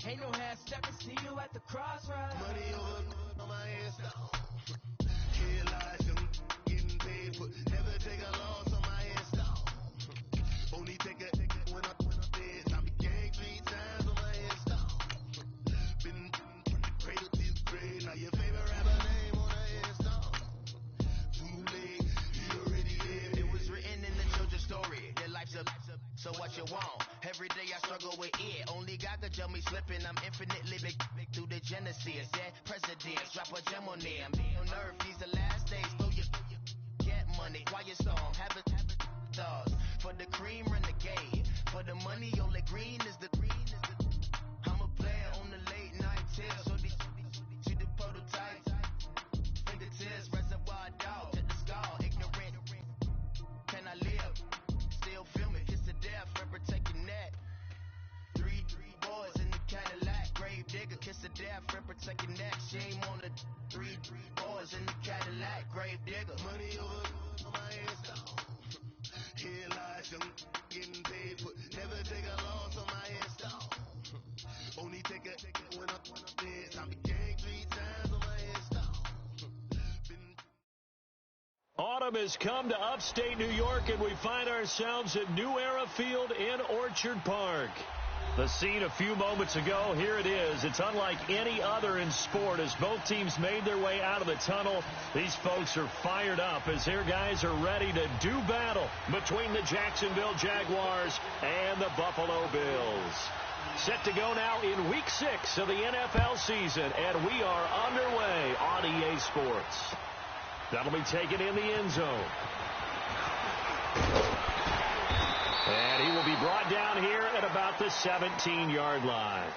Ain't no half stepping, see you at the crossroads. Money over on my headstone. Here lies young, getting paid for. Never take a loss on my headstone. Only take a when I'm dead. Time gang 3 times on my headstone. Been cradle to grave. Now your favorite rapper name on a headstone. Too late, you already dead. It was written in the children's story. Their life's a so what you want. Every day I struggle with it. Only God could tell me slipping. I'm infinitely big through the genesis. Yeah, presidents drop a gem on them. On earth, these the last days. Blow your get money. Quiet storm. Have it stars. For the cream, renegade. For the money, only green is the I'm a player on the late night till. So these see the prototype. Fingertips, reservoir dog. To the skull. Ignorant. Can I live? Still filming. Kiss to death. And protect your neck. Three boys in the Cadillac. Grave digger. Kiss to death. And protect your neck. Shame on the three boys in the Cadillac. Grave digger. Money over on my headstone. Here lies young, getting paid for. Never take a loss on my headstone. Only take a when I'm dead. Time to gang 3 times on my headstone. Autumn has come to upstate New York, and we find ourselves at New Era Field in Orchard Park. The scene a few moments ago, here it is. It's unlike any other in sport as both teams made their way out of the tunnel. These folks are fired up as their guys are ready to do battle between the Jacksonville Jaguars and the Buffalo Bills. Set to go now in Week 6 of the NFL season, and we are underway on EA Sports. That'll be taken in the end zone. And he will be brought down here at about the 17-yard line.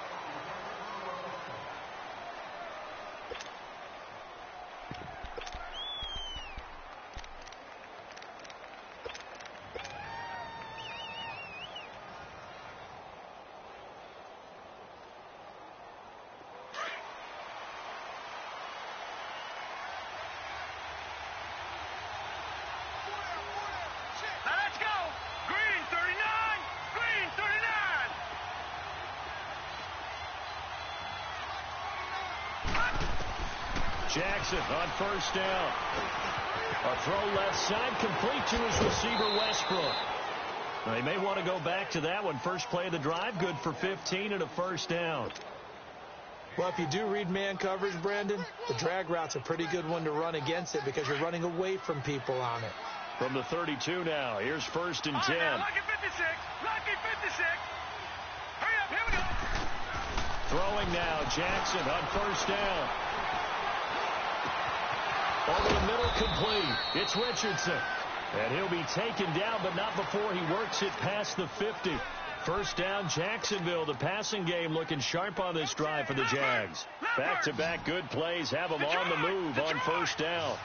Jackson on first down. A throw left side complete to his receiver, Westbrook. Now, he may want to go back to that one. First play of the drive, good for 15 and a first down. Well, if you do read man coverage, Brandon, the drag route's a pretty good one to run against it because you're running away from people on it. From the 32 now, here's first and 10. Lucky 56, lucky 56. Hurry up, here we go. Throwing now, Jackson on first down. Over the middle, complete. It's Richardson. And he'll be taken down, but not before he works it past the 50. First down, Jacksonville. The passing game looking sharp on this drive for the Jags. Back-to-back good plays have them on the move on first down.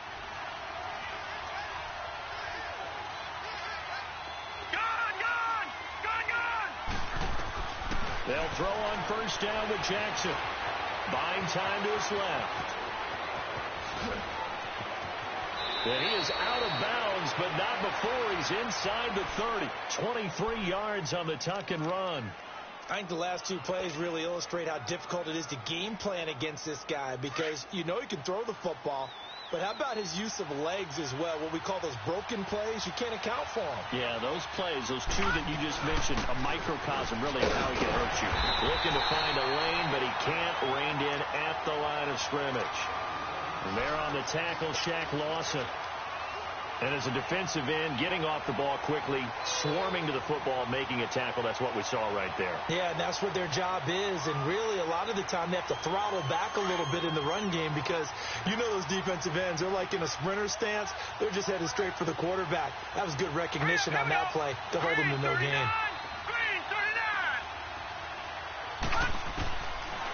They'll throw on first down with Jackson. Buying time to his left. And he is out of bounds, but not before he's inside the 30. 23 yards on the tuck and run. I think the last two plays really illustrate how difficult it is to game plan against this guy because you know he can throw the football, but how about his use of legs as well? What we call those broken plays, you can't account for them. Yeah, those plays, those two that you just mentioned, a microcosm really of how he can hurt you. Looking to find a lane, but he can't rein in at the line of scrimmage. And there on the tackle, Shaq Lawson. And as a defensive end, getting off the ball quickly, swarming to the football, making a tackle. That's what we saw right there. Yeah, and that's what their job is. And really, a lot of the time, they have to throttle back a little bit in the run game because you know those defensive ends, they're like in a sprinter stance. They're just headed straight for the quarterback. That was good recognition on that play to hold them to no gain.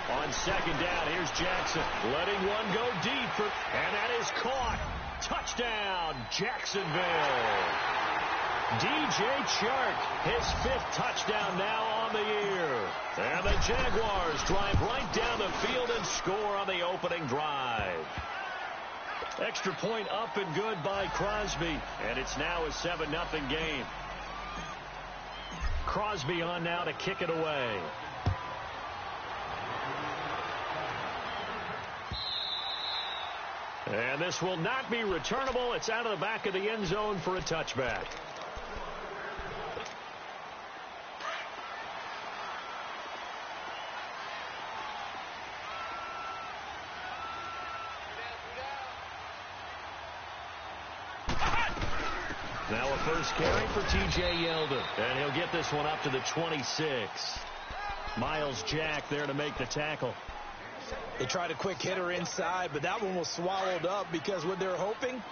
On second down, here's Jackson letting one go deep, and that is caught. Touchdown, Jacksonville. DJ Chark, his 5th touchdown now on the year. And the Jaguars drive right down the field and score on the opening drive. Extra point up and good by Crosby, and it's now a 7-0 game. Crosby on now to kick it away. And this will not be returnable. It's out of the back of the end zone for a touchback. Now a first carry for T.J. Yeldon. And he'll get this one up to the 26. Miles Jack there to make the tackle. They tried a quick hitter inside, but that one was swallowed up because what they're hoping,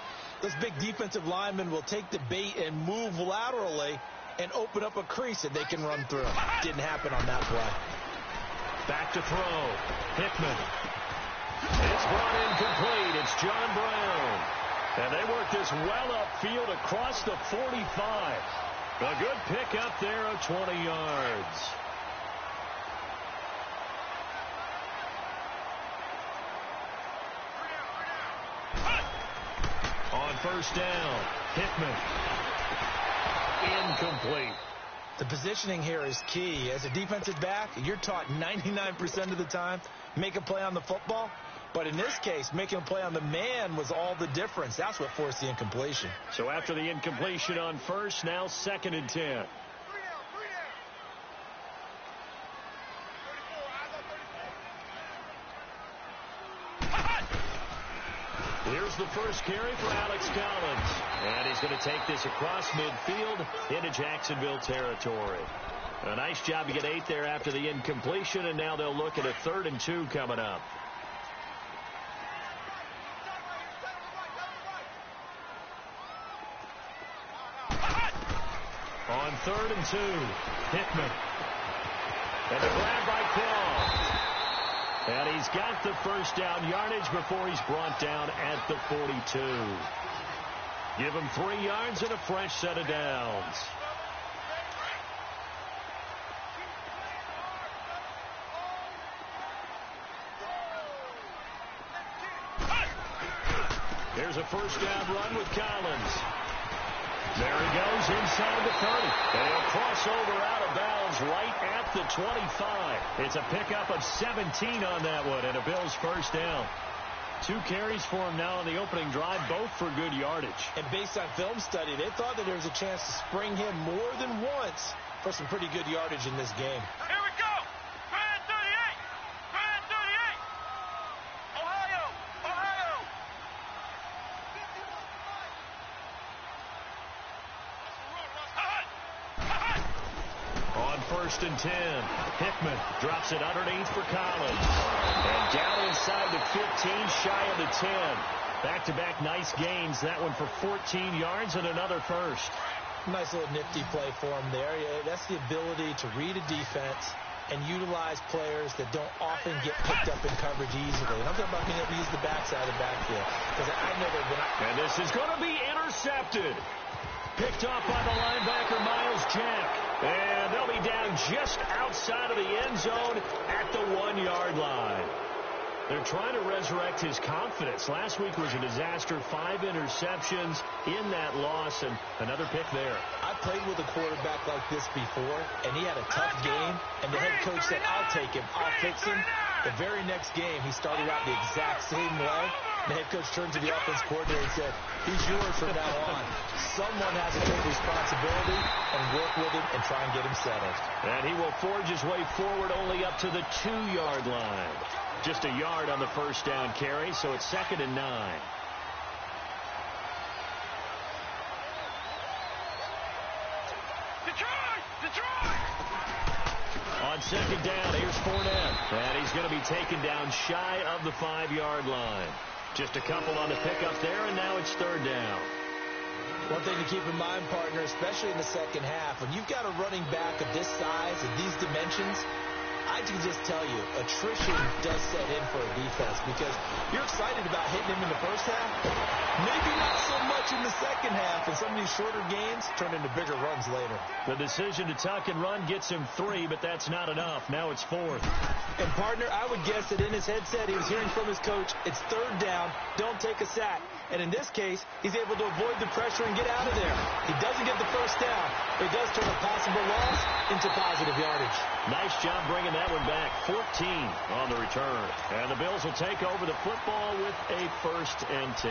this big defensive lineman will take the bait and move laterally and open up a crease that they can run through. Didn't happen on that play. Back to throw. Hickman. It's brought in complete. It's John Brown. And they work this well upfield across the 45. A good pickup there of 20 yards. On first down, Hickman. Incomplete. The positioning here is key. As a defensive back, you're taught 99% of the time, make a play on the football. But in this case, making a play on the man was all the difference. That's what forced the incompletion. So after the incompletion on first, now 2nd and 10. Here's the first carry for Alex Collins. And he's going to take this across midfield into Jacksonville territory. A nice job to get 8 there after the incompletion, and now they'll look at a 3rd and 2 coming up. On 3rd and 2, Hickman. And the grab by Claw. And he's got the first down yardage before he's brought down at the 42. Give him 3 yards and a fresh set of downs. Here's a first down run with Collins. There he goes inside the 30. And he'll cross over out of bounds right at the 25. It's a pickup of 17 on that one and a Bills first down. 2 carries for him now on the opening drive, both for good yardage. And based on film study, they thought that there was a chance to spring him more than once for some pretty good yardage in this game. Here we go. 38. 38. Ohio. Ohio. On 1st and 10, Hickman drops it underneath for Collins. And down inside the 15, shy of the 10. Back-to-back nice gains. That one for 14 yards and another first. Nice little nifty play for him there. That's the ability to read a defense and utilize players that don't often get picked up in coverage easily. And I'm talking about being able to use the backside of the backfield. Because I've never been... And this is going to be intercepted. Picked off by the linebacker, Miles Jack. And they'll be down just outside of the end zone at the 1-yard line. They're trying to resurrect his confidence. Last week was a disaster. 5 interceptions in that loss, and another pick there. I played with a quarterback like this before, and he had a tough game, and the head coach said, I'll take him, I'll fix him. The very next game, he started out the exact same way. The head coach turned to the offense coordinator and said, he's yours from now on. Someone has to take responsibility and work with him and try and get him settled. And he will forge his way forward only up to the 2-yard line. Just a yard on the first down carry, so it's 2nd and 9. Detroit! On 2nd down, here's Fournette. And he's going to be taken down shy of the 5-yard line. Just a couple on the pickup there, and now it's 3rd down. One thing to keep in mind, partner, especially in the second half, when you've got a running back of this size and these dimensions, I can just tell you, attrition does set in for a defense because you're excited about hitting him in the first half. Maybe not so much in the second half, and some of these shorter gains turn into bigger runs later. The decision to tuck and run gets him 3, but that's not enough. Now it's 4th. And, partner, I would guess that in his headset he was hearing from his coach, it's 3rd down, don't take a sack. And in this case, he's able to avoid the pressure and get out of there. He doesn't get the first down, but he does turn a possible loss into positive yardage. Nice job bringing that one back. 14 on the return. And the Bills will take over the football with a 1st and 10.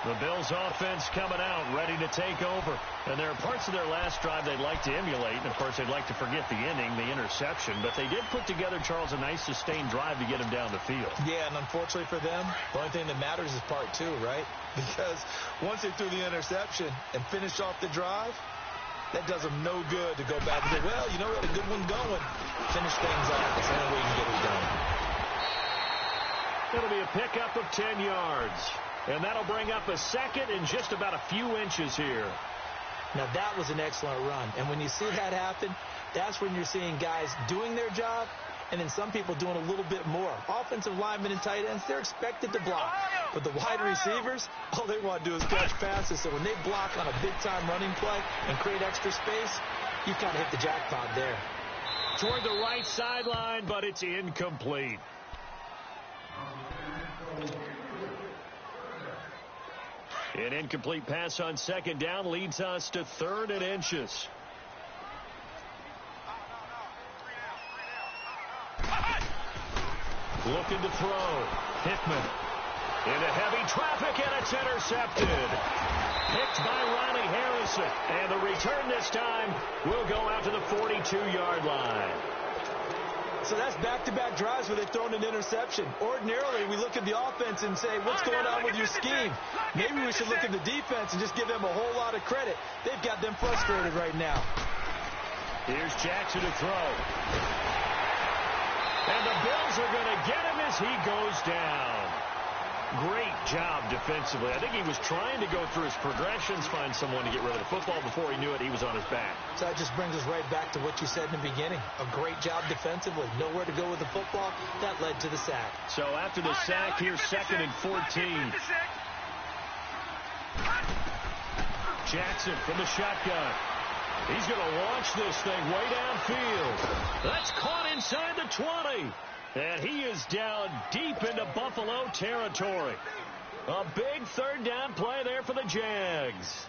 The Bills offense coming out, ready to take over. And there are parts of their last drive they'd like to emulate. And, of course, they'd like to forget the ending, the interception. But they did put together, Charles, a nice sustained drive to get him down the field. Yeah, and unfortunately for them, the only thing that matters is part 2, right? Because once they threw the interception and finished off the drive, that does them no good to go back and say, well, you know what, a good one going. Finish things off. That's the only way you can get it done. It'll be a pickup of 10 yards. And that'll bring up a 2nd and just about a few inches here. Now, that was an excellent run. And when you see that happen, that's when you're seeing guys doing their job and then some people doing a little bit more. Offensive linemen and tight ends, they're expected to block. But the wide receivers, all they want to do is catch passes. So when they block on a big-time running play and create extra space, you've kind of hit the jackpot there. Toward the right sideline, but it's incomplete. An incomplete pass on 2nd down leads us to 3rd and inches. Looking to throw. Hickman into heavy traffic, and it's intercepted. Picked by Ronnie Harrison. And the return this time will go out to the 42-yard line. So that's back-to-back drives where they've thrown an interception. Ordinarily, we look at the offense and say, what's going on with your scheme? Maybe we should look at the defense and just give them a whole lot of credit. They've got them frustrated right now. Here's Jackson to throw. And the Bills are going to get him as he goes down. Great job defensively. I think he was trying to go through his progressions, find someone to get rid of the football. Before he knew it, he was on his back. So that just brings us right back to what you said in the beginning. A great job defensively. Nowhere to go with the football. That led to the sack. So after the sack, here's 2nd and 14. Jackson from the shotgun. He's going to launch this thing way downfield. That's caught inside the 20. And he is down deep into Buffalo territory. A big 3rd down play there for the Jags.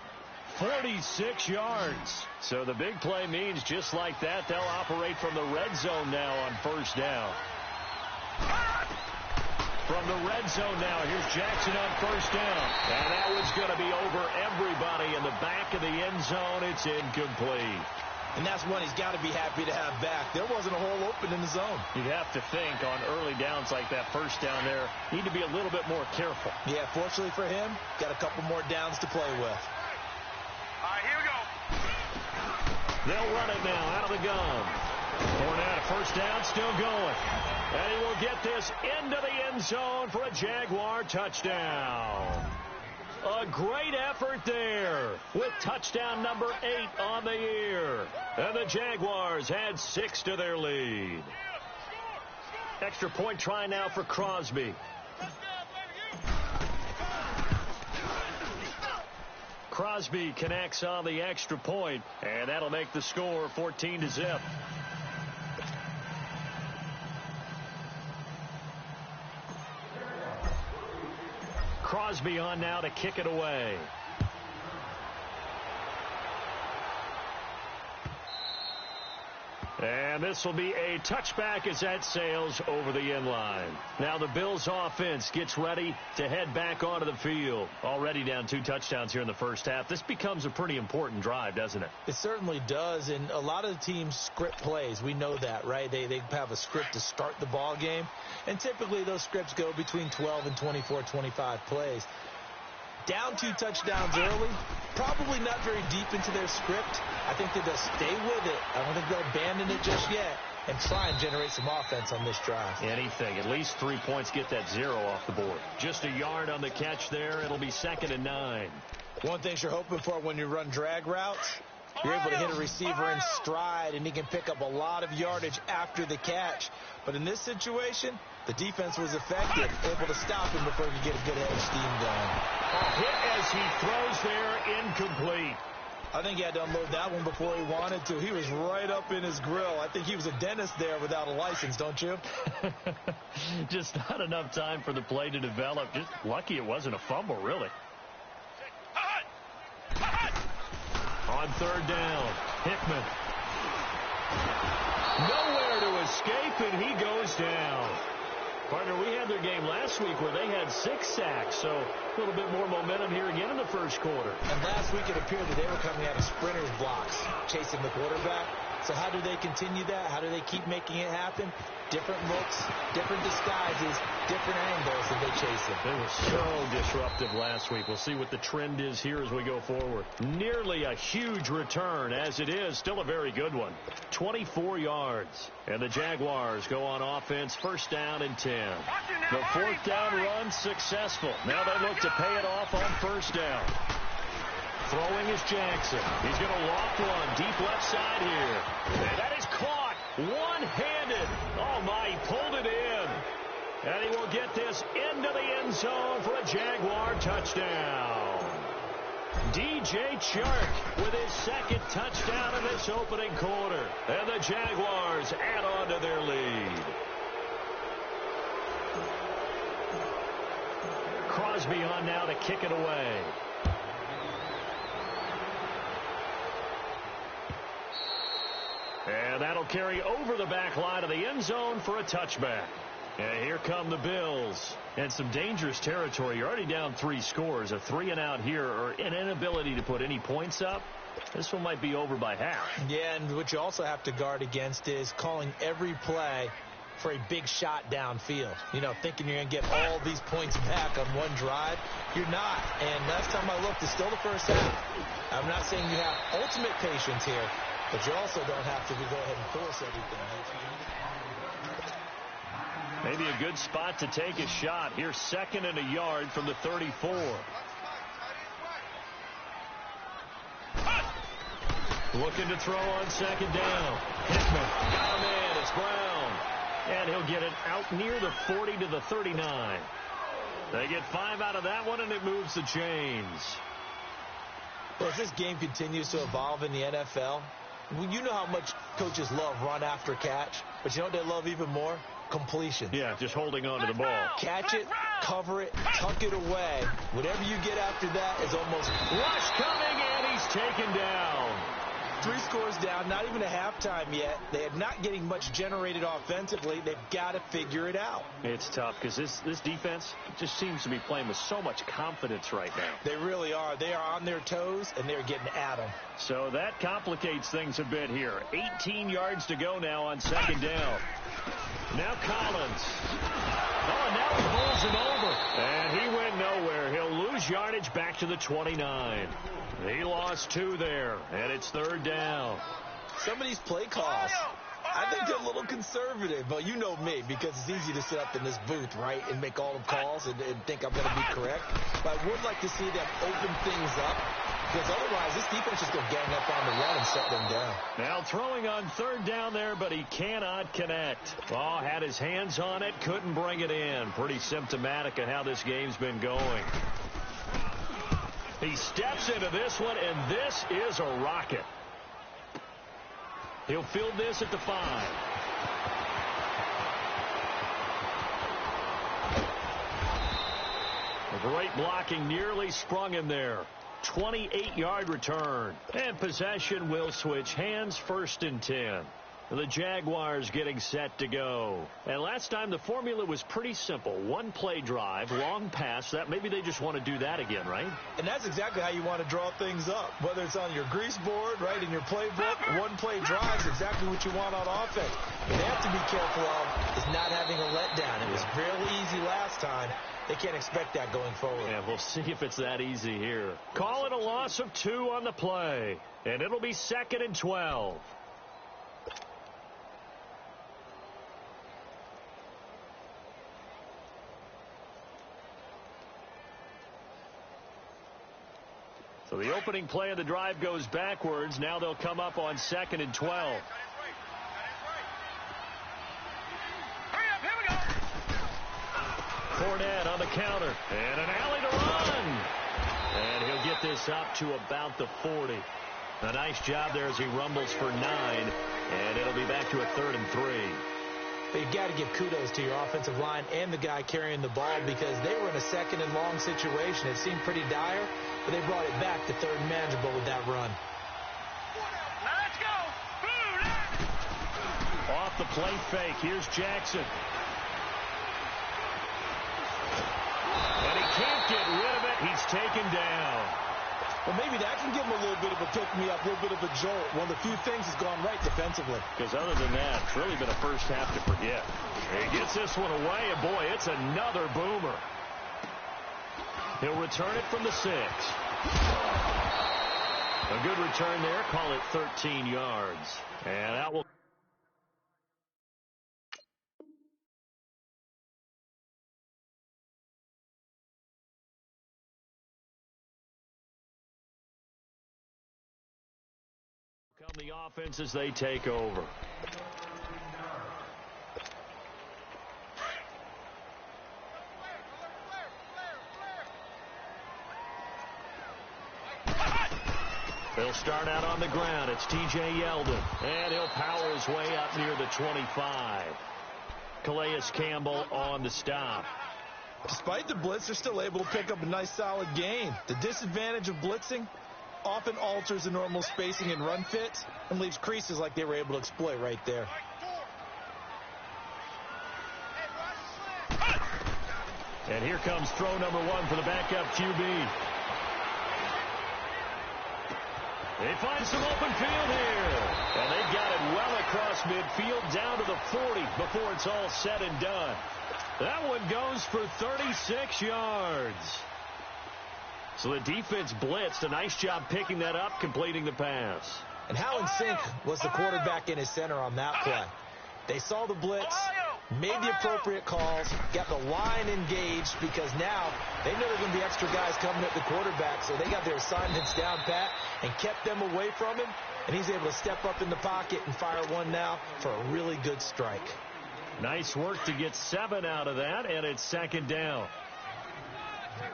46 yards. So the big play means just like that, they'll operate from the red zone now on 1st down. From the red zone now, here's Jackson on 1st down. And that one's going to be over everybody in the back of the end zone. It's incomplete. And that's one he's got to be happy to have back. There wasn't a hole open in the zone. You have to think on early downs like that, 1st down there, need to be a little bit more careful. Yeah, fortunately for him, got a couple more downs to play with. All right, here we go. They'll run it now out of the gun. Fournette, 1st down, still going. And he will get this into the end zone for a Jaguar touchdown. A great effort there with touchdown number 8 on the year. And the Jaguars add 6 to their lead. Extra point try now for Crosby. Crosby connects on the extra point, and that'll make the score 14-0. Crosby on now to kick it away. And this will be a touchback as that sails over the end line. Now the Bills offense gets ready to head back onto the field. Already down 2 touchdowns here in the 1st half. This becomes a pretty important drive, doesn't it? It certainly does, and a lot of the teams script plays. We know that, right? They have a script to start the ball game, and typically those scripts go between 12 and 24, 25 plays. Down 2 touchdowns early, probably not very deep into their script. I think they'll stay with it. I don't think they'll abandon it just yet and try and generate some offense on this drive. Anything. At least 3 points, get that 0 off the board. Just a yard on the catch there. It'll be 2nd and 9. One thing you're hoping for when you run drag routes, you're able to hit a receiver in stride, and he can pick up a lot of yardage after the catch. But in this situation, the defense was effective, able to stop him before he could get a good head of steam going. A hit as he throws there, incomplete. I think he had to unload that one before he wanted to. He was right up in his grill. I think he was a dentist there without a license, don't you? Just not enough time for the play to develop. Just lucky it wasn't a fumble, really. On 3rd down, Hickman. Nowhere to escape. escape, and he goes down. Partner, we had their game last week where they had 6 sacks, so a little bit more momentum here again in the first quarter. And last week it appeared that they were coming out of sprinters blocks, chasing the quarterback. So how do they continue that? How do they keep making it happen? Different looks, different disguises, different angles that they chase him. They were so disruptive last week. We'll see what the trend is here as we go forward. Nearly a huge return, as it is. Still a very good one. 24 yards. And the Jaguars go on offense, first down and 10. The fourth down run successful. Now they look to pay it off on first down. Throwing is Jackson. He's going to loft one deep left side here. And that is caught one-handed. Oh, my, he pulled it in. And he will get this into the end zone for a Jaguar touchdown. DJ Chark with his second touchdown in this opening quarter. And the Jaguars add on to their lead. Crosby on now to kick it away. And that'll carry over the back line of the end zone for a touchback. And here come the Bills. And some dangerous territory. You're already down 3 scores. A 3-and-out here, or an inability to put any points up. This one might be over by half. Yeah, and what you also have to guard against is calling every play for a big shot downfield. You know, thinking you're going to get all these points back on one drive. You're not. And last time I looked, it's still the first half. I'm not saying you have ultimate patience here, but you also don't have to go ahead and force everything. Maybe a good spot to take a shot. Here's 2nd and a yard from the 34. Looking to throw on 2nd down. Hickman got him in. It's Brown. And he'll get it out near the 40 to the 39. They get 5 out of that one, and it moves the chains. Well, as this game continues to evolve in the NFL, you know how much coaches love run after catch, but you know what they love even more? Completion. Yeah, just holding on to the ball. Catch it, cover it, tuck it away. Whatever you get after that is almost... Rush coming, and he's taken down. 3 scores down, not even a halftime yet. They are not getting much generated offensively. They've got to figure it out. It's tough because this defense just seems to be playing with so much confidence right now. They really are. They are on their toes, and they're getting at them. So that complicates things a bit here. 18 yards to go now on 2nd down. Now Collins. Oh, and now he pulls him over. And he went nowhere. He'll lose yardage back to the 29. He lost 2 there, and it's 3rd down. Some of these play calls, I think they're a little conservative, but you know me, because it's easy to sit up in this booth, right, and make all the calls and think I'm going to be correct. But I would like to see them open things up, because otherwise this defense is going to gang up on the run and shut them down. Now throwing on 3rd down there, but he cannot connect. Oh, had his hands on it, couldn't bring it in. Pretty symptomatic of how this game's been going. He steps into this one, and this is a rocket. He'll field this at the 5. A great blocking nearly sprung him there. 28-yard return. And possession will switch hands, 1st and 10. The Jaguars getting set to go. And last time the formula was pretty simple. 1 play drive, long pass. That maybe they just want to do that again, right? And that's exactly how you want to draw things up. Whether it's on your grease board, right, in your playbook, 1 play drive is exactly what you want on offense. What they have to be careful of is not having a letdown. It was fairly easy last time. They can't expect that going forward. Yeah, we'll see if it's that easy here. Call it a loss of 2 on the play. And it'll be 2nd and 12. So the opening play of the drive goes backwards. Now they'll come up on 2nd and 12. Fournette on the counter. And an alley to run. And he'll get this up to about the 40. A nice job there as he rumbles for 9. And it'll be back to a 3rd and 3. But you've got to give kudos to your offensive line and the guy carrying the ball, because they were in a 2nd and long situation. It seemed pretty dire, but they brought it back to 3rd and manageable with that run. Let's go. Off off the play fake. Here's Jackson. And he can't get rid of it. He's taken down. Well, maybe that can give him a little bit of a pick-me-up, a little bit of a jolt. One of the few things has gone right defensively. Because other than that, it's really been a first half to forget. He gets this one away, and boy, it's another boomer. He'll return it from the 6. A good return there. Call it 13 yards. And that will... come the offense as they take over. They'll start out on the ground. It's T.J. Yeldon. And he'll power his way up near the 25. Calais Campbell on the stop. Despite the blitz, they're still able to pick up a nice, solid gain. The disadvantage of blitzing often alters the normal spacing and run fits and leaves creases like they were able to exploit right there. And here comes throw number 1 for the backup QB. They find some open field here. And they've got it well across midfield down to the 40 before it's all said and done. That one goes for 36 yards. So the defense blitzed. A nice job picking that up, completing the pass. And how in sync was the quarterback and his center on that play? They saw the blitz, made the appropriate calls, got the line engaged because now they know there are going to be extra guys coming at the quarterback, so they got their assignments down pat and kept them away from him, and he's able to step up in the pocket and fire one now for a really good strike. Nice work to get 7 out of that, and it's second down. Check.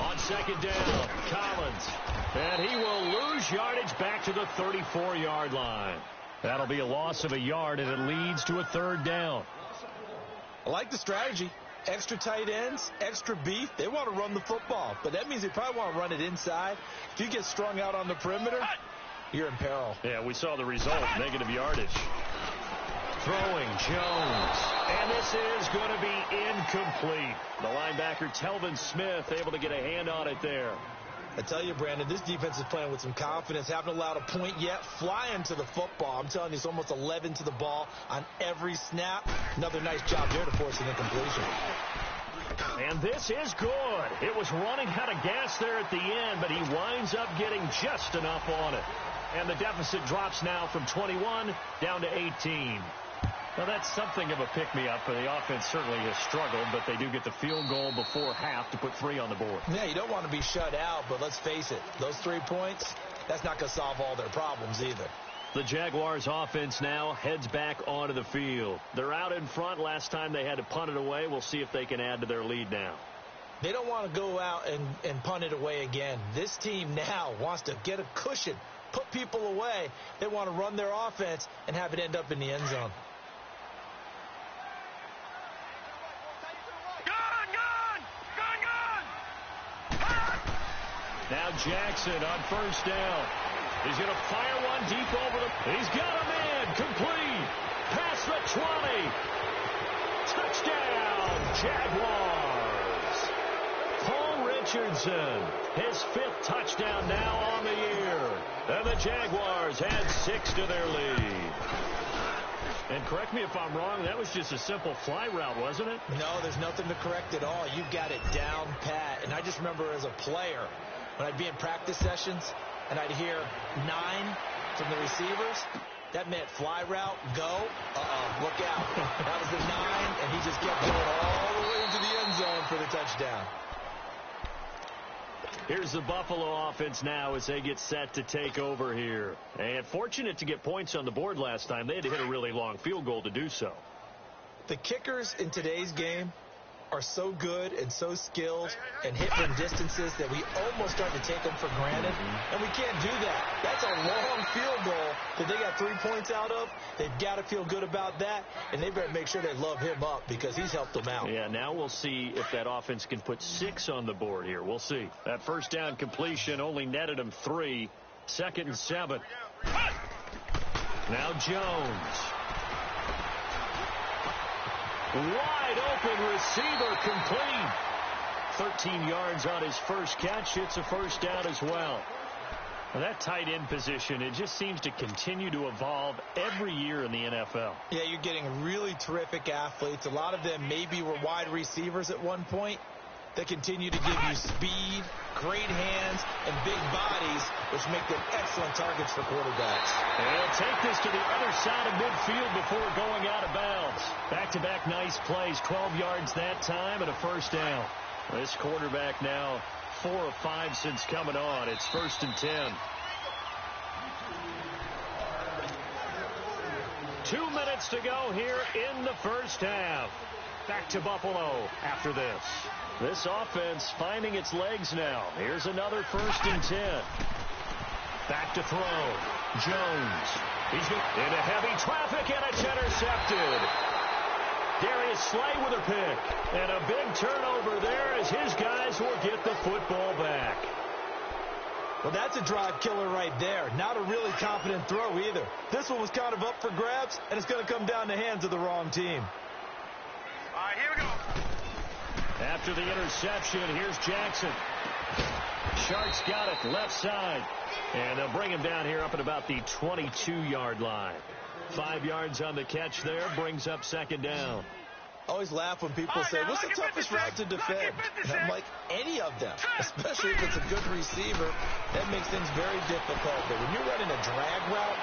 On second down, Collins. And he will lose yardage back to the 34-yard line. That'll be a loss of a yard, and it leads to a third down. I like the strategy. Extra tight ends, extra beef. They want to run the football, but that means they probably want to run it inside. If you get strung out on the perimeter, you're in peril. Yeah, we saw the result, negative yardage. Throwing Jones. And this is going to be incomplete. The linebacker, Telvin Smith, able to get a hand on it there. I tell you, Brandon, this defense is playing with some confidence. Haven't allowed a point yet. Flying to the football. I'm telling you, it's almost 11 to the ball on every snap. Another nice job there to force an incompletion. And this is good. It was running out of gas there at the end, but he winds up getting just enough on it. And the deficit drops now from 21 down to 18. Well, that's something of a pick-me-up, for the offense certainly has struggled, but they do get the field goal before half to put 3 on the board. Yeah, you don't want to be shut out, but let's face it, those 3 points, that's not going to solve all their problems either. The Jaguars offense now heads back onto the field. They're out in front. Last time they had to punt it away. We'll see if they can add to their lead now. They don't want to go out and punt it away again. This team now wants to get a cushion, put people away. They want to run their offense and have it end up in the end zone. Now Jackson on first down. He's going to fire one deep over the... He's got a man. Complete. Past the 20. Touchdown, Jaguars. Paul Richardson, his 5th touchdown now on the year. And the Jaguars add 6 to their lead. And correct me if I'm wrong, that was just a simple fly route, wasn't it? No, there's nothing to correct at all. You got it down pat. And I just remember as a player, when I'd be in practice sessions and I'd hear 9 from the receivers, that meant fly route, go, look out. That was the 9, and he just kept going all the way into the end zone for the touchdown. Here's the Buffalo offense now as they get set to take over here. And fortunate to get points on the board last time. They had to hit a really long field goal to do so. The kickers in today's game are so good and so skilled and hit from distances that we almost start to take them for granted, and we can't do that. That's a long field goal that they got 3 points out of. They've got to feel good about that, and they better make sure they love him up because he's helped them out. Yeah, now we'll see if that offense can put 6 on the board here. We'll see. That first down completion only netted him 3. 2nd and 7. Now Jones. Wide open receiver, complete. 13 yards on his first catch. It's a first down as well. Now that tight end position, it just seems to continue to evolve every year in the NFL. Yeah, you're getting really terrific athletes. A lot of them maybe were wide receivers at one point. They continue to give you speed, great hands, and big bodies, which make them excellent targets for quarterbacks. And they'll take this to the other side of midfield before going out of bounds. Back-to-back nice plays, 12 yards that time and a first down. This quarterback now 4 of 5 since coming on. It's 1st and 10. 2 minutes to go here in the first half. Back to Buffalo after this. This offense finding its legs now. Here's another 1st and 10. Back to throw. Jones. He's into heavy traffic, and it's intercepted. Darius Slay with a pick. And a big turnover there as his guys will get the football back. Well, that's a drive killer right there. Not a really confident throw either. This one was kind of up for grabs, and it's going to come down the hands of the wrong team. All right, here we go. After the interception, here's Jackson. Sharks got it left side. And they'll bring him down here up at about the 22-yard line. 5 yards on the catch there, brings up 2nd down. I always laugh when people say, what's the toughest route to defend? And I'm like, any of them, especially if it's a good receiver. That makes things very difficult. But when you're running a drag route,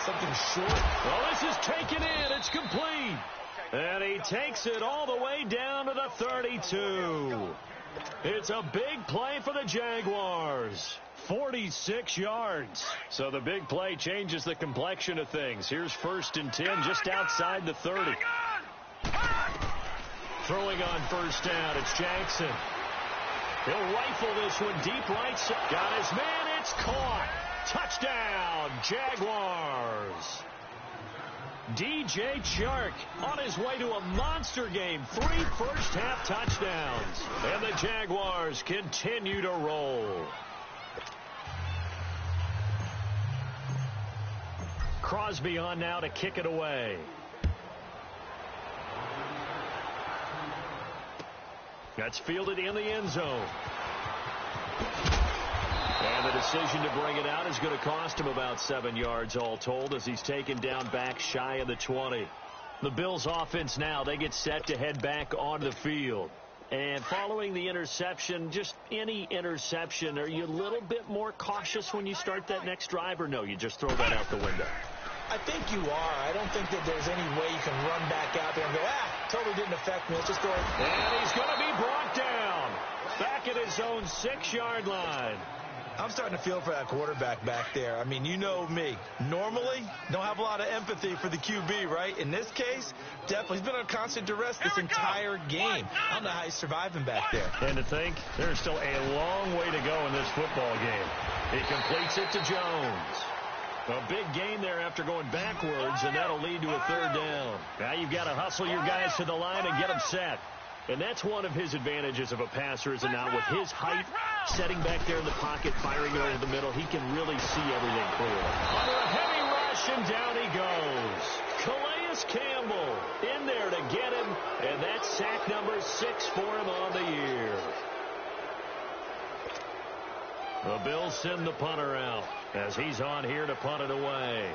something short. Well, this is taken in. It's complete. And he takes it all the way down to the 32. It's a big play for the Jaguars. 46 yards. So the big play changes the complexion of things. Here's 1st and 10 just outside the 30. Throwing on 1st down, it's Jackson. He'll rifle this one deep right side. Got his man, it's caught. Touchdown, Jaguars. DJ Chark on his way to a monster game. 3 first-half touchdowns. And the Jaguars continue to roll. Crosby on now to kick it away. That's fielded in the end zone. And the decision to bring it out is going to cost him about 7 yards all told as he's taken down back shy of the 20. The Bills offense now, they get set to head back onto the field. And following the interception, just any interception, are you a little bit more cautious when you start that next drive, or no, you just throw that out the window? I think you are. I don't think that there's any way you can run back out there and go, totally didn't affect me. Let's just go. And he's going to be brought down back at his own 6-yard line. I'm starting to feel for that quarterback back there. I mean, you know me. Normally, don't have a lot of empathy for the QB, right? In this case, definitely. He's been on constant duress this entire game. I don't know how he's surviving back there. And to think, there's still a long way to go in this football game. He completes it to Jones. A big gain there after going backwards, and that'll lead to a 3rd down. Now you've got to hustle your guys to the line and get them set. And that's one of his advantages of a passer, is now with his height, setting back there in the pocket, firing it over the middle, he can really see everything clear. Under a heavy rush, and down he goes. Calais Campbell in there to get him, and that's sack number 6 for him on the year. The Bills send the punter out as he's on here to punt it away.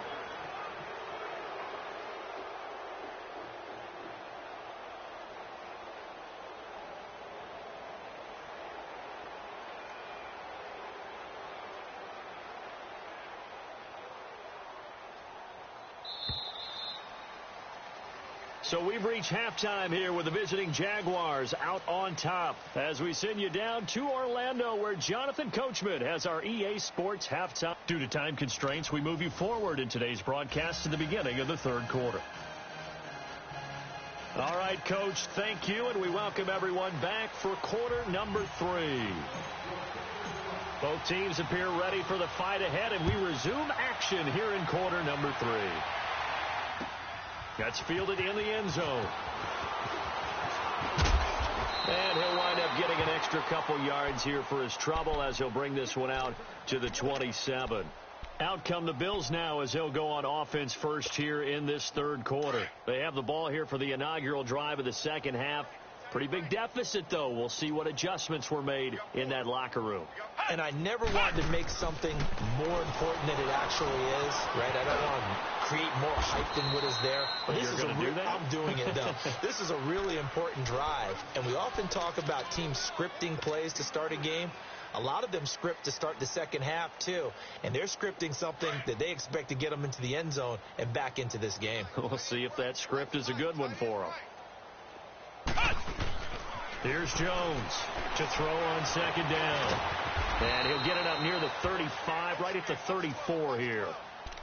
So we've reached halftime here with the visiting Jaguars out on top as we send you down to Orlando, where Jonathan Coachman has our EA Sports halftime. Due to time constraints, we move you forward in today's broadcast to the beginning of the 3rd quarter. All right, Coach, thank you, and we welcome everyone back for quarter number 3. Both teams appear ready for the fight ahead, and we resume action here in quarter number 3. That's fielded in the end zone. And he'll wind up getting an extra couple yards here for his trouble as he'll bring this one out to the 27. Out come the Bills now as they'll go on offense first here in this third quarter. They have the ball here for the inaugural drive of the second half. Pretty big deficit, though. We'll see what adjustments were made in that locker room. And I never wanted to make something more important than it actually is, right? I don't want to create more hype than what is there. But this is I'm doing it, though. This is a really important drive. And we often talk about teams scripting plays to start a game. A lot of them script to start the second half, too. And they're scripting something that they expect to get them into the end zone and back into this game. We'll see if that script is a good one for them. Here's Jones to throw on second down. And he'll get it up near the 35, right at the 34 here.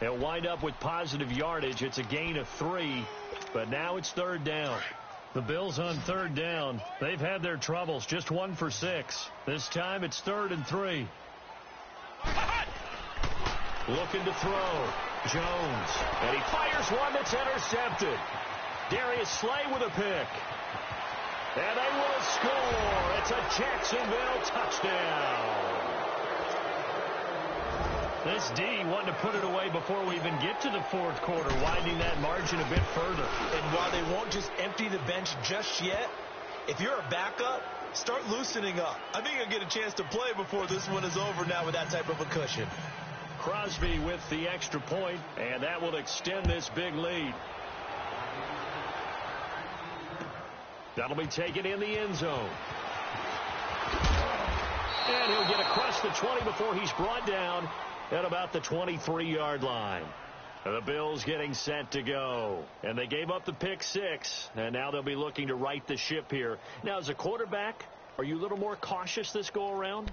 They'll wind up with positive yardage. It's a gain of 3, but now it's third down. The Bills on third down. They've had their troubles, just 1 for 6. This time it's 3rd and 3. Looking to throw. Jones. And he fires one that's intercepted. Darius Slay with a pick. And they will score. It's a Jacksonville touchdown. This D wanting to put it away before we even get to the fourth quarter, widening that margin a bit further. And while they won't just empty the bench just yet, if you're a backup, start loosening up. I think you'll get a chance to play before this one is over now with that type of a cushion. Crosby with the extra point, and that will extend this big lead. That'll be taken in the end zone. And he'll get across the 20 before he's brought down at about the 23-yard line. The Bills getting set to go. And they gave up the pick 6, and now they'll be looking to right the ship here. Now, as a quarterback, are you a little more cautious this go-around?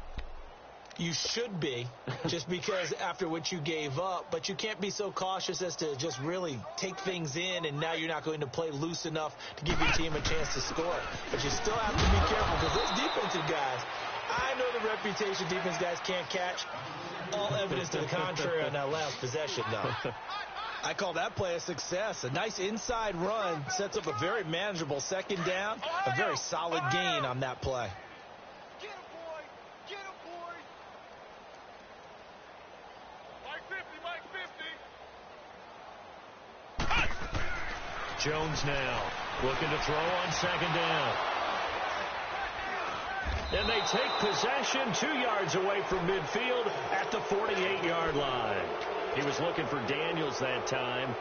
You should be, just because after what you gave up, but you can't be so cautious as to just really take things in, and now you're not going to play loose enough to give your team a chance to score. But you still have to be careful, because those defensive guys, I know the reputation defense guys can't catch. All evidence to the contrary on that last possession, though. I call that play a success. A nice inside run sets up a very manageable second down, a very solid gain on that play. Jones now looking to throw on second down. And they take possession 2 yards away from midfield at the 48-yard line. He was looking for Daniels that time.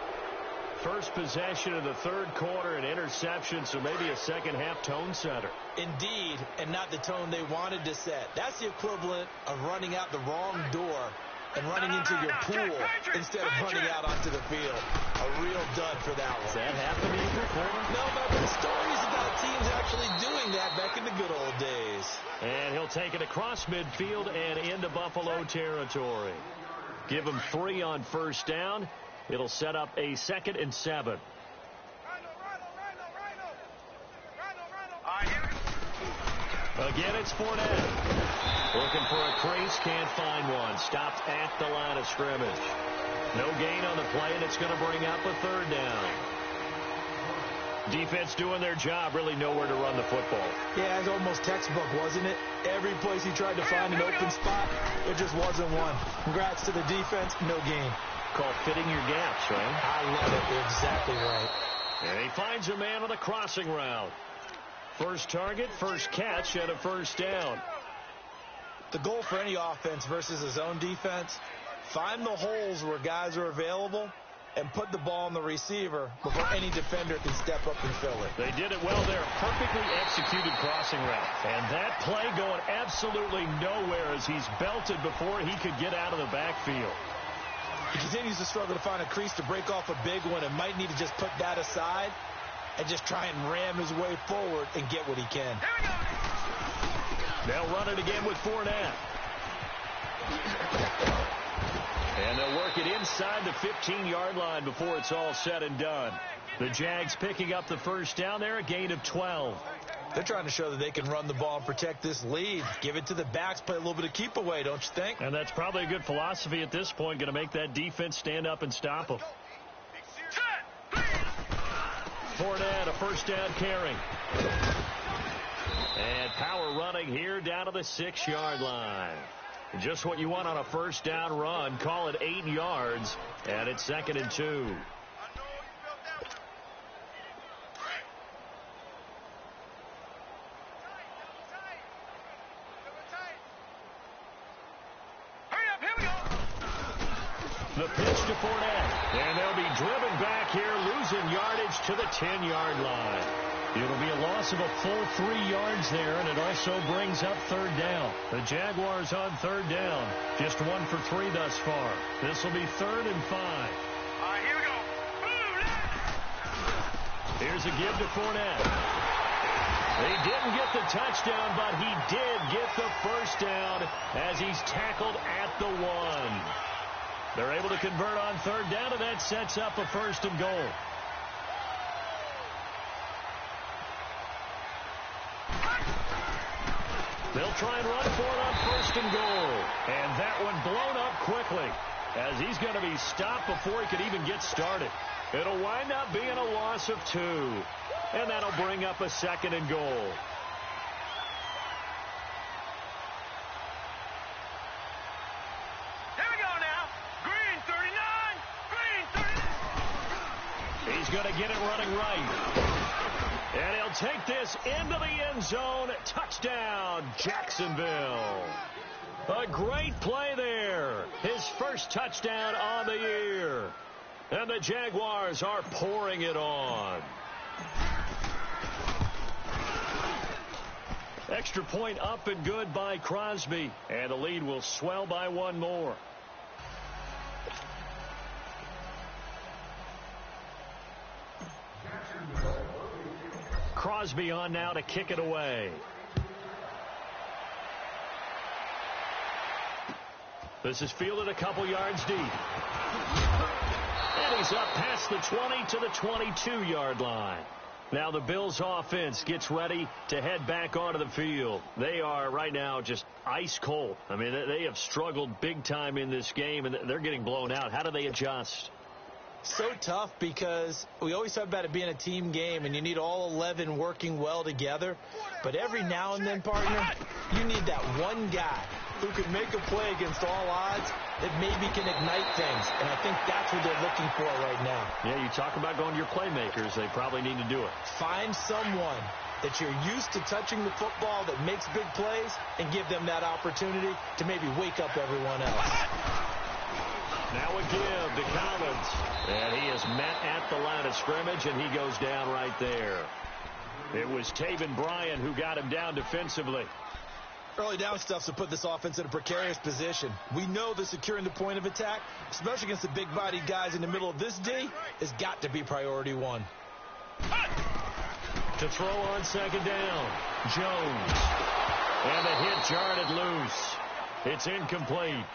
First possession of the third quarter, an interception, so maybe a second-half tone setter. Indeed, and not the tone they wanted to set. That's the equivalent of running out the wrong door and running into your pool instead of running out onto the field. A real dud for that one. Has that happened to you before? No, but I've heard stories about teams actually doing that back in the good old days. And he'll take it across midfield and into Buffalo territory. Give him 3 on first down. It'll set up a 2nd and 7. Again, it's Fournette. Looking for a crease, can't find one. Stopped at the line of scrimmage. No gain on the play, and it's going to bring up a third down. Defense doing their job, really nowhere to run the football. Yeah, it's almost textbook, wasn't it? Every place he tried to find an open spot, there just wasn't one. Congrats to the defense, no gain. Called fitting your gaps, right? I love it. You're exactly right. And he finds a man on the crossing route. First target, first catch, and a first down. The goal for any offense versus a zone defense, find the holes where guys are available and put the ball on the receiver before any defender can step up and fill it. They did it well there. Perfectly executed crossing route. And that play going absolutely nowhere as he's belted before he could get out of the backfield. He continues to struggle to find a crease to break off a big one and might need to just put that aside and just try and ram his way forward and get what he can. They'll run it again with Fournette. And they'll work it inside the 15-yard line before it's all said and done. The Jags picking up the first down there, a gain of 12. They're trying to show that they can run the ball and protect this lead. Give it to the backs, play a little bit of keep away, don't you think? And that's probably a good philosophy at this point, going to make that defense stand up and stop them. Fournette, a first down carry. And power running here down to the 6-yard line. Just what you want on a first down run. Call it 8 yards, and it's 2nd and 2. The pitch to Fournette, and they'll be driven back here, losing yardage to the 10-yard line. It'll be a loss of a full 3 yards there, and it also brings up 3rd down. The Jaguars on 3rd down, just 1 for 3 thus far. This will be 3rd and 5. All right, here we go. Here's a give to Fournette. He didn't get the touchdown, but he did get the first down as he's tackled at the 1. They're able to convert on 3rd down, and that sets up a 1st and goal. They'll try and run for it on 1st and goal. And that one blown up quickly as he's going to be stopped before he could even get started. It'll wind up being a loss of 2. And that'll bring up a 2nd and goal. He's going to get it running right. And he'll take this into the end zone. Touchdown, Jacksonville. A great play there. His first touchdown on the year. And the Jaguars are pouring it on. Extra point up and good by Crosby. And the lead will swell by 1 more. Crosby on now to kick it away. This is fielded a couple yards deep. And he's up past the 20 to the 22-yard line. Now the Bills offense gets ready to head back onto the field. They are right now just ice cold. I mean, they have struggled big time in this game, and they're getting blown out. How do they adjust? So tough because we always talk about it being a team game and you need all 11 working well together. But every now and then, partner, you need that one guy who can make a play against all odds that maybe can ignite things. And I think that's what they're looking for right now. Yeah, you talk about going to your playmakers. They probably need to do it. Find someone that you're used to touching the football that makes big plays and give them that opportunity to maybe wake up everyone else. Now a give to Collins. And he is met at the line of scrimmage, and he goes down right there. It was Taven Bryan who got him down defensively. Early down stuff's to put this offense in a precarious position. We know that securing the point of attack, especially against the big-bodied guys in the middle of this D, has got to be priority 1. To throw on 2nd down, Jones. And the hit jarred loose. It's incomplete.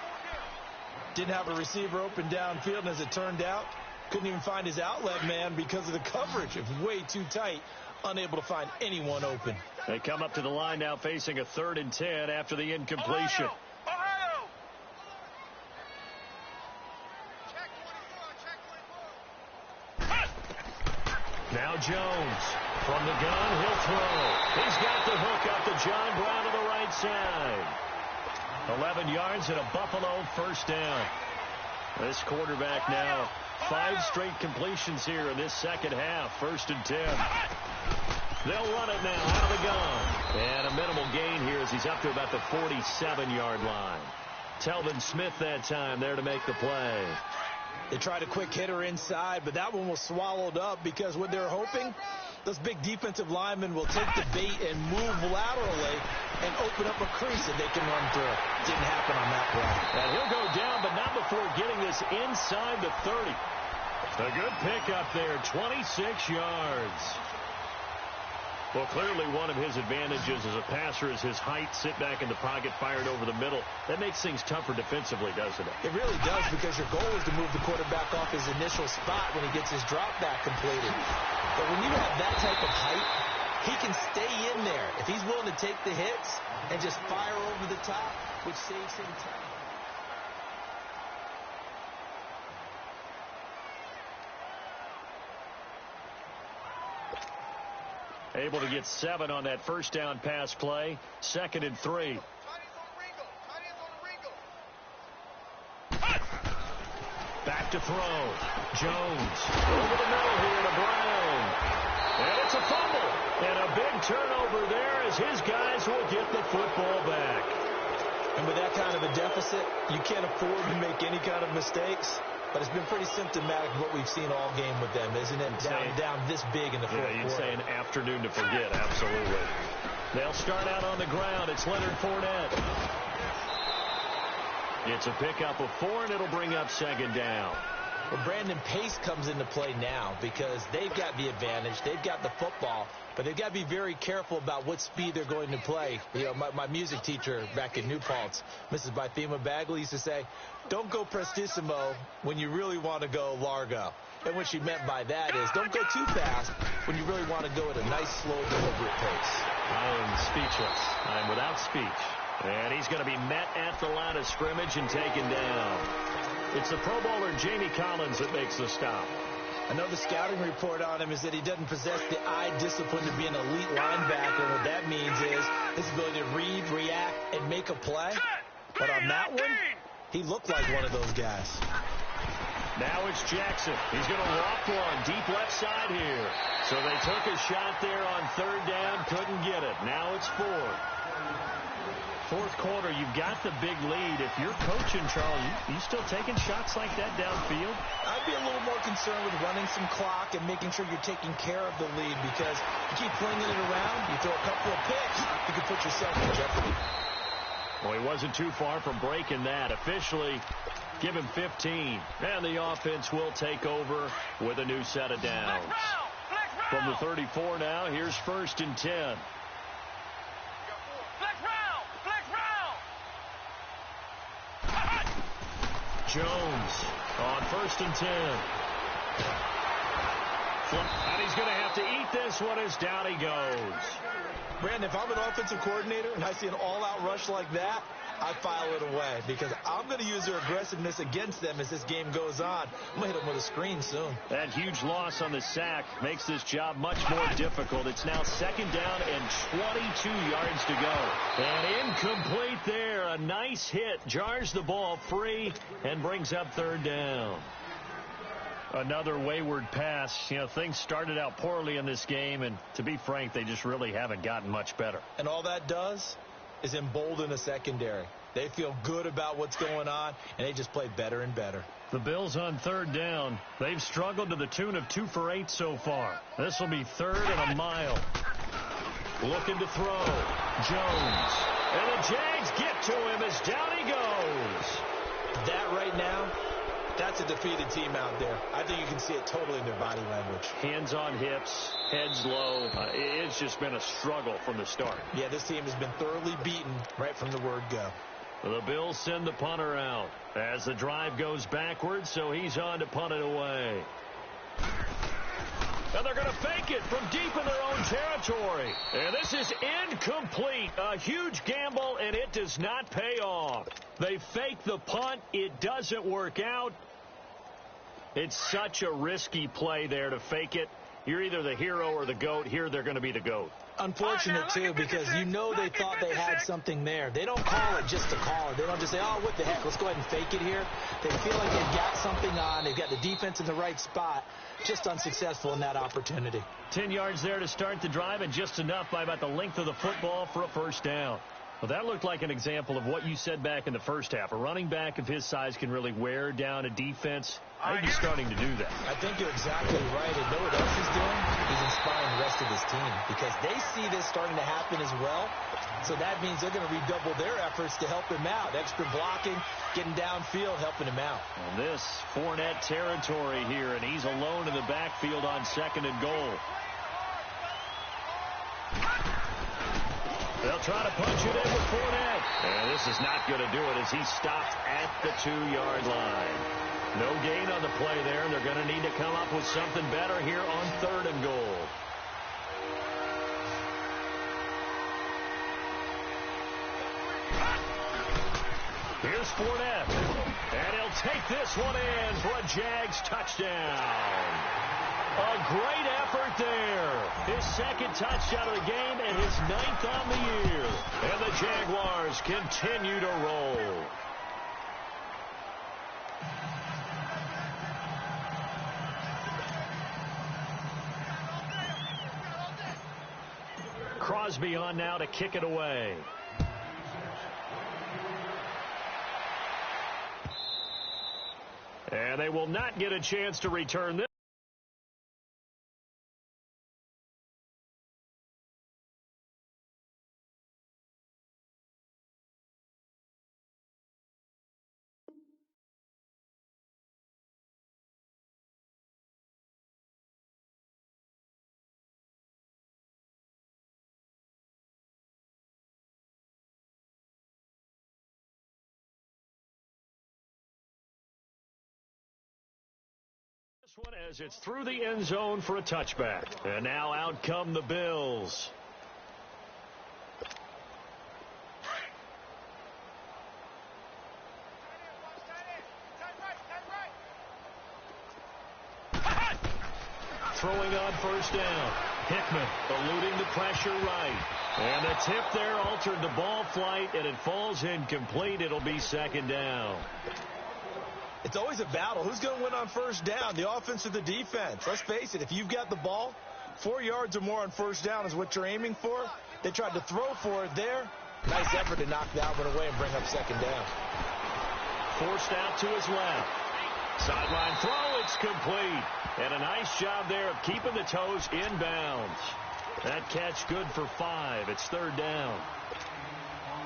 Didn't have a receiver open downfield, and as it turned out, couldn't even find his outlet man because of the coverage. It was way too tight, unable to find anyone open. They come up to the line now facing a 3rd and 10 after the incompletion. Ohio! Now Jones from the gun, he'll throw. He's got the hook up to John Brown to the right side. 11 yards and a Buffalo first down. This quarterback now 5 straight completions here in this second half. 1st and 10. They'll run it now out of the gun. And a minimal gain here as he's up to about the 47-yard line. Telvin Smith that time there to make the play. They tried a quick hitter inside, but that one was swallowed up because what they're hoping, those big defensive linemen will take the bait and move laterally and open up a crease that they can run through. Didn't happen on that play. And he'll go down, but not before getting this inside the 30. A good pickup there, 26 yards. Well, clearly one of his advantages as a passer is his height, sit back in the pocket, fired over the middle. That makes things tougher defensively, doesn't it? It really does, because your goal is to move the quarterback off his initial spot when he gets his drop back completed. But when you have that type of height, he can stay in there if he's willing to take the hits and just fire over the top, which saves him time. Able to get 7 on that first down pass play. 2nd and 3. Back to throw. Jones over the middle here to Brown. And it's a fumble. And a big turnover there as his guys will get the football back. And with that kind of a deficit, you can't afford to make any kind of mistakes. But it's been pretty symptomatic of what we've seen all game with them, isn't it? Down this big in the fourth quarter. You'd say an afternoon to forget, absolutely. They'll start out on the ground. It's Leonard Fournette. It's a pickup of 4, and it'll bring up 2nd down. Well, Brandon, pace comes into play now because they've got the advantage. They've got the football, but they've got to be very careful about what speed they're going to play. You know, my music teacher back in New Paltz, Mrs. Bythema Bagley, used to say, don't go prestissimo when you really want to go largo. And what she meant by that is don't go too fast when you really want to go at a nice, slow, deliberate pace. I am speechless. I'm without speech. And he's going to be met at the line of scrimmage and taken down. It's the Pro Bowler Jamie Collins that makes the stop. I know the scouting report on him is that he doesn't possess the eye discipline to be an elite linebacker. What that means is his ability to read, react, and make a play. But on that one, he looked like one of those guys. Now it's Jackson. He's going to walk one deep left side here. So they took a shot there on 3rd down, couldn't get it. Now it's 4. Fourth quarter, you've got the big lead. If you're coaching, Charles, you still taking shots like that downfield? I'd be a little more concerned with running some clock and making sure you're taking care of the lead, because you keep flinging it around, you throw a couple of picks, you can put yourself in jeopardy. Well, he wasn't too far from breaking that. Officially, give him 15. And the offense will take over with a new set of downs. From the 34 now, here's 1st and 10. Jones on 1st and 10. And he's going to have to eat this one as down he goes. Brandon, if I'm an offensive coordinator and I see an all-out rush like that, I file it away because I'm going to use their aggressiveness against them as this game goes on. I'm going to hit them with a screen soon. That huge loss on the sack makes this job much more difficult. It's now 2nd down and 22 yards to go. And incomplete there. A nice hit. Jars the ball free and brings up 3rd down. Another wayward pass. You know, things started out poorly in this game, and to be frank, they just really haven't gotten much better. And all that does is embolden the secondary. They feel good about what's going on, and they just play better and better. The Bills on 3rd down. They've struggled to the tune of 2 for 8 so far. This will be 3rd and a mile. Looking to throw. Jones. And the Jags get to him as down he goes. That right now, that's a defeated team out there. I think you can see it totally in their body language. Hands on hips, heads low. It's just been a struggle from the start. Yeah, this team has been thoroughly beaten right from the word go. The Bills send the punter out as the drive goes backwards, so he's on to punt it away. And they're going to fake it from deep in their own territory. And this is incomplete. A huge gamble, and it does not pay off. They fake the punt. It doesn't work out. It's such a risky play there to fake it. You're either the hero or the GOAT. Here, they're going to be the GOAT. Unfortunate, too, because you know they thought they had something there. They don't call it just to call it. They don't just say, oh, what the heck, let's go ahead and fake it here. They feel like they've got something on. They've got the defense in the right spot. Just unsuccessful in that opportunity. 10 yards there to start the drive, and just enough by about the length of the football for a 1st down. Well, that looked like an example of what you said back in the first half. A running back of his size can really wear down a defense. I think he's starting to do that. I think you're exactly right. And know what else he's doing? He's inspiring the rest of his team because they see this starting to happen as well. So that means they're going to redouble their efforts to help him out. Extra blocking, getting downfield, helping him out. And this Fournette territory here, and he's alone in the backfield on 2nd and goal. They'll try to punch it in with Fournette. And this is not going to do it as he's stopped at the 2-yard line. No gain on the play there, and they're going to need to come up with something better here on 3rd and goal. Here's Fournette, and he'll take this one in for a Jags touchdown. A great effort there. His 2nd touchdown of the game and his 9th on the year. And the Jaguars continue to roll. Crosby on now to kick it away. And they will not get a chance to return this. This one as it's through the end zone for a touchback. And now out come the Bills. Throwing on 1st down. Hickman eluding the pressure right. And the tip there altered the ball flight, and it falls incomplete. It'll be 2nd down. It's always a battle. Who's going to win on 1st down, the offense or the defense? Let's face it, if you've got the ball, 4 yards or more on 1st down is what you're aiming for. They tried to throw for it there. Nice effort to knock that one away and bring up 2nd down. Forced out to his left. Sideline throw, it's complete. And a nice job there of keeping the toes inbounds. That catch good for 5. It's 3rd down.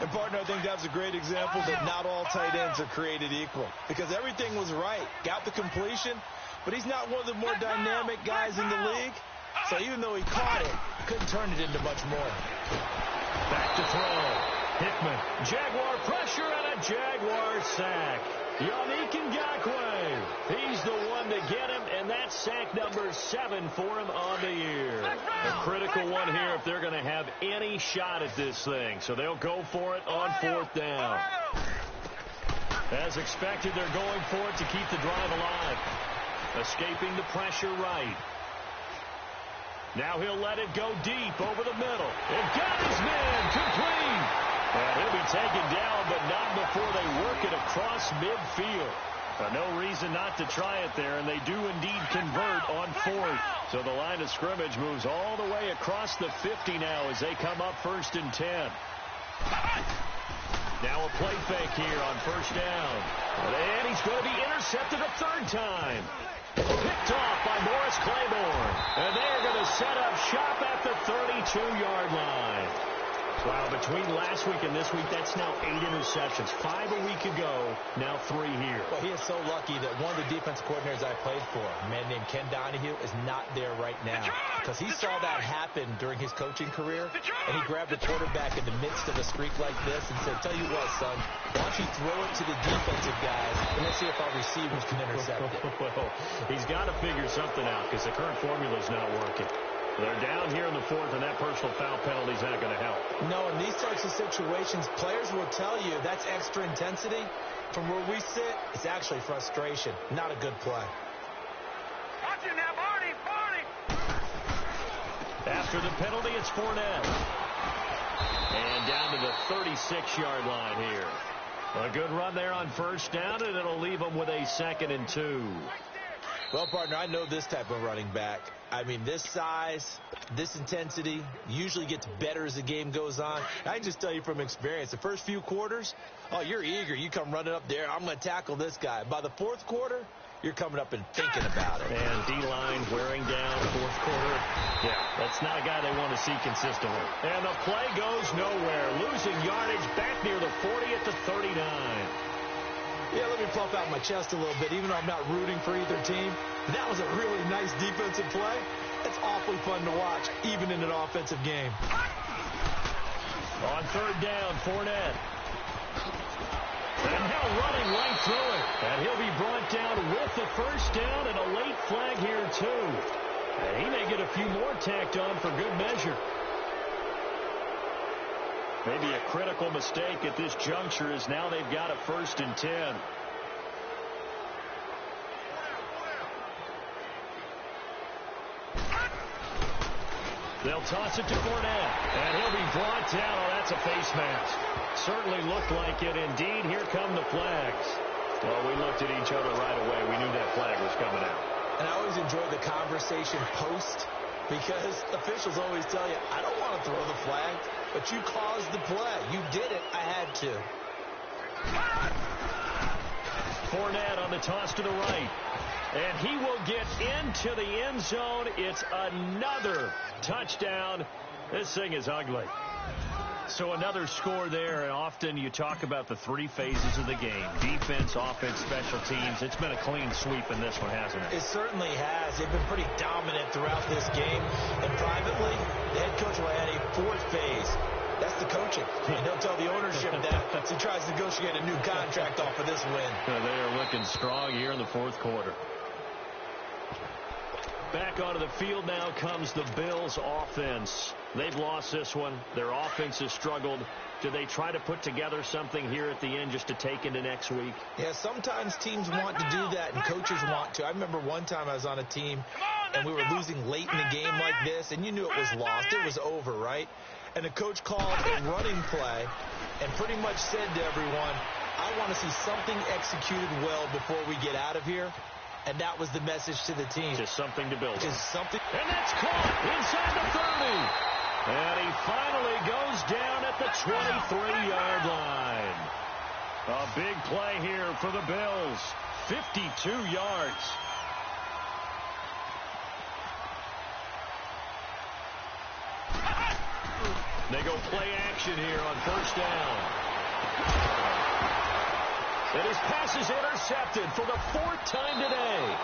And, partner, I think that's a great example that not all tight ends are created equal. Because everything was right. Got the completion, but he's not one of the more dynamic guys in the league. So even though he caught it, couldn't turn it into much more. Back to throw. Hickman. Jaguar pressure and a Jaguar sack. Yannick Ngakoue. He's the one to get him, and that's sack number 7 for him on the year. A critical one here if they're going to have any shot at this thing. So they'll go for it on 4th down. As expected, they're going for it to keep the drive alive. Escaping the pressure right. Now he'll let it go deep over the middle. And got his man complete. And he'll be taken down, but not before they work it across midfield. No reason not to try it there, and they do indeed convert on 4th. So the line of scrimmage moves all the way across the 50 now as they come up 1st and 10. Now a play fake here on 1st down. And he's going to be intercepted a 3rd time. Picked off by Morris Claiborne. And they're going to set up shop at the 32-yard line. Wow, between last week and this week, that's now 8 interceptions. 5 a week ago, now 3 here. Well, he is so lucky that one of the defense coordinators I played for, a man named Ken Donahue, is not there right now. Because he saw that happen during his coaching career, and he grabbed the quarterback in the midst of a streak like this and said, tell you what, son, why don't you throw it to the defensive guys, and let's see if our receivers can intercept it. Well, he's got to figure something out because the current formula is not working. They're down here in the 4th, and that personal foul penalty is not going to help. No, in these types of situations, players will tell you that's extra intensity. From where we sit, it's actually frustration. Not a good play. Watch it now, Barney! After the penalty, it's Fournette. And down to the 36-yard line here. A good run there on 1st down, and it'll leave them with a 2nd and 2. Well, partner, I know this type of running back. I mean, this size, this intensity usually gets better as the game goes on. I can just tell you from experience, the first few quarters, oh, you're eager. You come running up there, I'm going to tackle this guy. By the 4th quarter, you're coming up and thinking about it. And D-line wearing down 4th quarter. Yeah, that's not a guy they want to see consistently. And the play goes nowhere. Losing yardage back near the 40 at the 39. Yeah, let me puff out my chest a little bit, even though I'm not rooting for either team. That was a really nice defensive play. It's awfully fun to watch, even in an offensive game. On third down, Fournette. And now running right through it. And he'll be brought down with the first down and a late flag here, too. And he may get a few more tacked on for good measure. Maybe a critical mistake at this juncture is now they've got a 1st and 10. They'll toss it to Fournette, and he'll be brought down. Oh, that's a face mask. Certainly looked like it. Indeed, here come the flags. Well, we looked at each other right away. We knew that flag was coming out. And I always enjoy the conversation post because officials always tell you, I don't want to throw the flag, but you caused the play. You did it. I had to. Fournette on the toss to the right. And he will get into the end zone. It's another touchdown. This thing is ugly. So another score there, and often you talk about the 3 phases of the game. Defense, offense, special teams. It's been a clean sweep in this one, hasn't it? It certainly has. They've been pretty dominant throughout this game. And privately, the head coach will add a 4th phase. That's the coaching. And he'll tell the ownership that as he tries to negotiate a new contract off of this win. They are looking strong here in the 4th quarter. Back onto the field now comes the Bills offense. They've lost this one. Their offense has struggled. Do they try to put together something here at the end just to take into next week? Yeah, sometimes teams want to do that and coaches want to. I remember one time I was on a team and we were losing late in the game like this, and you knew it was lost. It was over, right? And the coach called a running play and pretty much said to everyone, I want to see something executed well before we get out of here. And that was the message to the team. Just something to build. Just something. And that's caught inside the 30. And he finally goes down at the 23-yard line. A big play here for the Bills. 52 yards. They go play action here on 1st down. And his pass is intercepted for the 4th time today.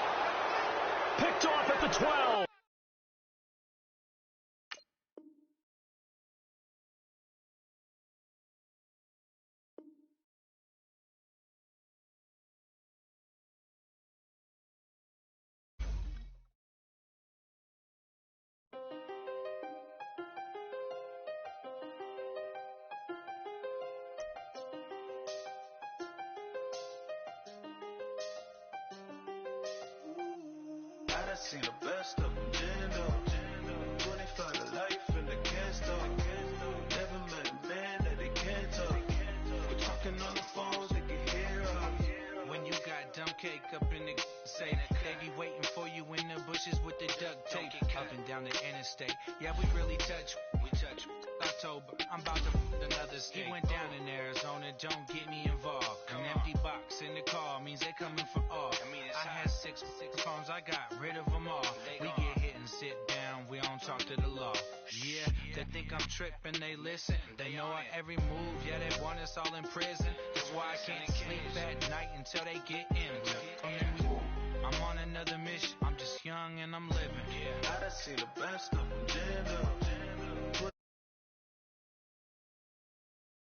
Picked off at the 12. I seen the best of them, Jando. 25 to life and they can't stop. Never met a man that they can't talk. We're talking on the phones, they can hear us. When you got dumb cake up in the say that they be waiting for you in the bushes with the duct tape up and down the interstate. Yeah, we really touch. We touch. October, I'm about to another state. He went down in Arizona, don't get me involved. An empty box in the car means they coming for all. I had six phones, I got rid of them all. We get hit and sit down, we don't talk to the law. Yeah, they think I'm tripping, they listen. They know our every move, yeah, they want us all in prison. That's why I can't sleep at night until they get in. I'm on another mission, I'm just young and I'm living. I done seen the best of them,